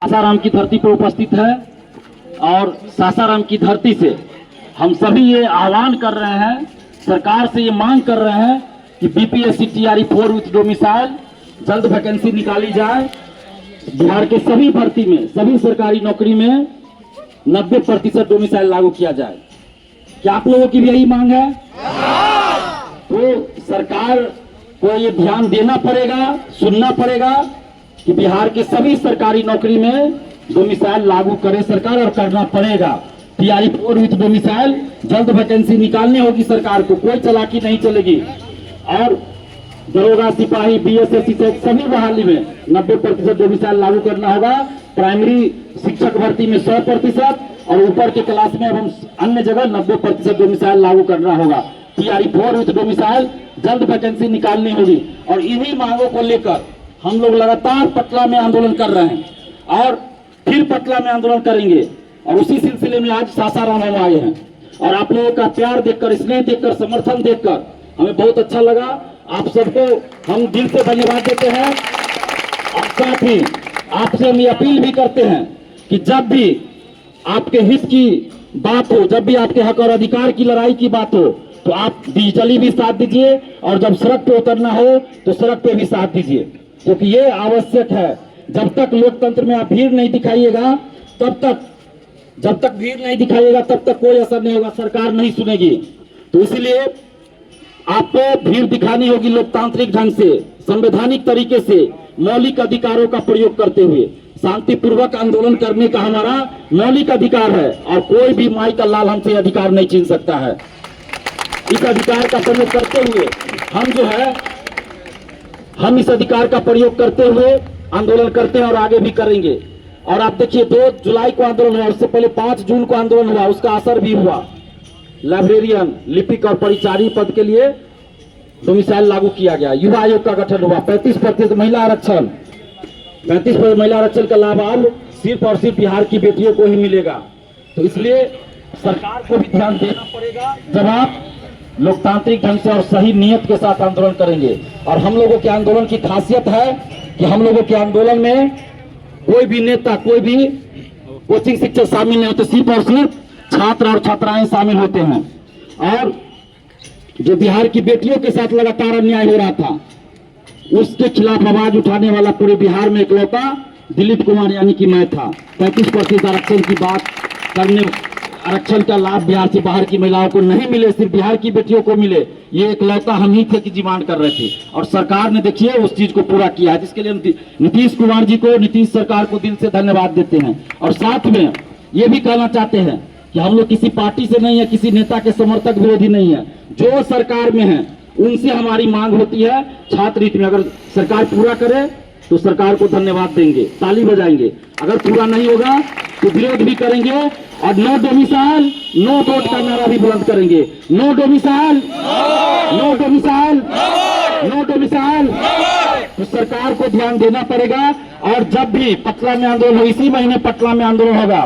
सासाराम की धरती पर उपस्थित है और सासाराम की धरती से हम सभी ये आह्वान कर रहे हैं, सरकार से ये मांग कर रहे हैं कि बीपीएससी टीआरई 4 विथ डोमिसाइल जल्द वैकेंसी निकाली जाए। बिहार के सभी भर्ती में, सभी सरकारी नौकरी में 90% डोमिसाइल लागू किया जाए। क्या आप लोगों की भी यही मांग है? तो सरकार को ये ध्यान देना पड़ेगा, सुनना पड़ेगा कि बिहार के सभी सरकारी नौकरी में डोमिसाइल लागू करे सरकार, और करना पड़ेगा। टीआरई 4 विथ डोमिसाइल जल्द वैकेंसी निकालनी होगी सरकार को, कोई चालाकी नहीं चलेगी। और दरोगा, सिपाही, बीएसएस सभी बहाली में 90% डोमिसाइल लागू करना होगा। प्राइमरी शिक्षक भर्ती में 100% और ऊपर के क्लास में एवं अन्य जगह 90% डोमिसाइल लागू करना होगा। टीआरई 4 विथ डोमिसाइल जल्द वैकेंसी निकालनी होगी। और इन्हीं मांगों को लेकर हम लोग लगातार पटना में आंदोलन कर रहे हैं और फिर पटना में आंदोलन करेंगे। और उसी सिलसिले में आज सासाराम हम आए हैं और आप लोगों का प्यार देखकर, स्नेह देखकर, समर्थन देखकर हमें बहुत अच्छा लगा। आप सबको हम दिल से धन्यवाद देते हैं। और साथ ही आपसे हम ये अपील भी करते हैं कि जब भी आपके हित की बात हो, जब भी आपके हक और अधिकार की लड़ाई की बात हो, तो आप डिजिटली भी साथ दीजिए और जब सड़क पे उतरना हो तो सड़क पे भी साथ दीजिए, क्योंकि ये आवश्यक है। जब तक लोकतंत्र में आप भीड़ नहीं दिखाइएगा जब तक भीड़ नहीं दिखाइएगा तब तक कोई असर नहीं होगा, सरकार नहीं सुनेगी। तो इसलिए आपको भीड़ दिखानी होगी लोकतांत्रिक ढंग से, संवैधानिक तरीके से, मौलिक अधिकारों का प्रयोग करते हुए। शांतिपूर्वक आंदोलन करने का हमारा मौलिक अधिकार है और कोई भी माई का लाल हमसे अधिकार नहीं छीन सकता है। इस अधिकार का प्रयोग करते हुए हम इस अधिकार का प्रयोग करते हुए आंदोलन करते हैं और आगे भी करेंगे। और आप देखिए 2 जुलाई को आंदोलन हुआ, उससे पहले 5 जून को आंदोलन हुआ, उसका असर भी हुआ। लाइब्रेरियन, लिपिक और परिचारी पद के लिए डोमिसाइल लागू किया गया। युवा आयोग का गठन हुआ। 35% महिला आरक्षण, 35% महिला आरक्षण का लाभ अब सिर्फ और सिर्फ बिहार की बेटियों को ही मिलेगा। तो इसलिए सरकार को भी ध्यान देना पड़ेगा जब आप लोकतांत्रिक ढंग से और सही नियत के साथ आंदोलन करेंगे। और हम लोगों के आंदोलन की खासियत है कि हम लोगों के आंदोलन में कोई भी नेता, कोई भी कोचिंग शिक्षक शामिल नहीं होते, सिर्फ और सिर्फ छात्र और छात्राएं शामिल होते हैं। और जो बिहार की बेटियों के साथ लगातार अन्याय हो रहा था, उसके खिलाफ आवाज उठाने वाला पूरे बिहार में इकलौता दिलीप कुमार यानी कि मैं था। 35% आरक्षण की बात करने, आरक्षण का लाभ बिहार से बाहर की महिलाओं को नहीं मिले, सिर्फ बिहार की बेटियों को मिले, ये इकलौता हम ही थे कि डिमांड कर रहे थे। और सरकार ने देखिए उस चीज को पूरा किया है, जिसके लिए हम नीतीश कुमार जी को, नीतीश सरकार को दिल से धन्यवाद देते हैं। और साथ में ये भी कहना चाहते हैं कि हम लोग किसी पार्टी से नहीं है, किसी नेता के समर्थक विरोधी नहीं है। जो सरकार में है उनसे हमारी मांग होती है छात्र हित में। अगर सरकार पूरा करे तो सरकार को धन्यवाद देंगे, ताली बजाएंगे। अगर पूरा नहीं होगा तो विरोध भी करेंगे और नो डोमिसाइल नो वोट का नारा भी बुलंद करेंगे। No domicile, no domicile, no domicile. तो सरकार को ध्यान देना पड़ेगा। और जब भी पटना में आंदोलन हो, इसी महीने पटना में आंदोलन होगा,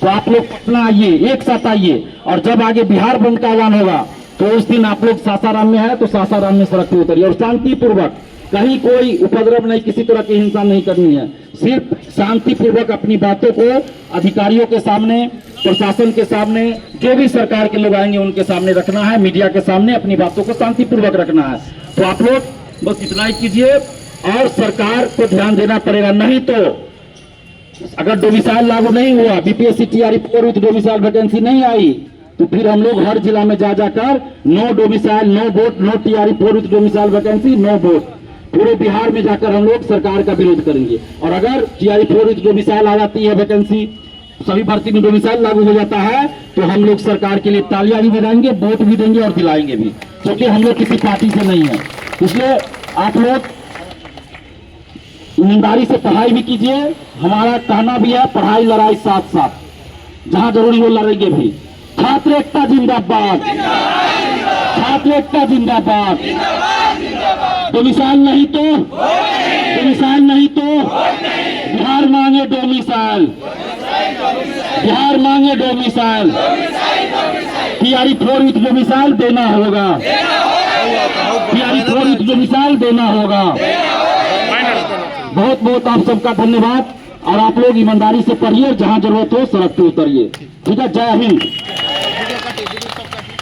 तो आप लोग पटना आइए, एक साथ आइए। और जब आगे बिहार बंद का ऐलान होगा तो उस दिन आप लोग सासाराम में है तो सासाराम में सड़क पे उतरिए और शांतिपूर्वक, कहीं कोई उपद्रव नहीं, किसी तरह की हिंसा नहीं करनी है। सिर्फ शांतिपूर्वक अपनी बातों को अधिकारियों के सामने, प्रशासन के सामने, जो भी सरकार के लोग आएंगे उनके सामने रखना है, मीडिया के सामने अपनी बातों को शांतिपूर्वक रखना है। तो आप लोग बस इतना ही कीजिए और सरकार को ध्यान देना पड़ेगा। नहीं तो अगर डोमिसाइल लागू नहीं हुआ, BPSC TRE 4 with domicile vacancy नहीं आई, तो फिर हम लोग हर जिला में जा जाकर no domicile, no vote, no TRE 4 with domicile vacancy, no vote, पूरे बिहार में जाकर हम लोग सरकार का विरोध करेंगे। और अगर टीआरई 4 विथ डोमिसाइल आ जाती है, वैकेंसी सभी भर्ती में डोमिसाइल लागू हो जाता है, तो हम लोग सरकार के लिए तालियां भी बजाएंगे, वोट भी देंगे और दिलाएंगे भी, क्योंकि हम लोग किसी पार्टी से नहीं है। इसलिए आप लोग ईमानदारी से पढ़ाई भी कीजिए। हमारा कहना भी है, पढ़ाई लड़ाई साथ साथ, जहां जरूरी हो लड़ेंगे भी। छात्र एकता जिंदाबाद, छात्र एकता जिंदाबाद। डोमिसाइल नहीं तो, डोमिसाइल नहीं तो बिहार मांगे डोमिसाइल, बिहार मांगे डोमिसाइल। टीआरई 4 विथ डोमिसाइल देना होगा, टीआरई 4 विथ डोमिसाइल देना होगा। बहुत बहुत आप सबका धन्यवाद। और आप लोग ईमानदारी से पढ़िए, जहां जरूरत हो सड़क पे उतरिए। ठीक है, जय हिंद।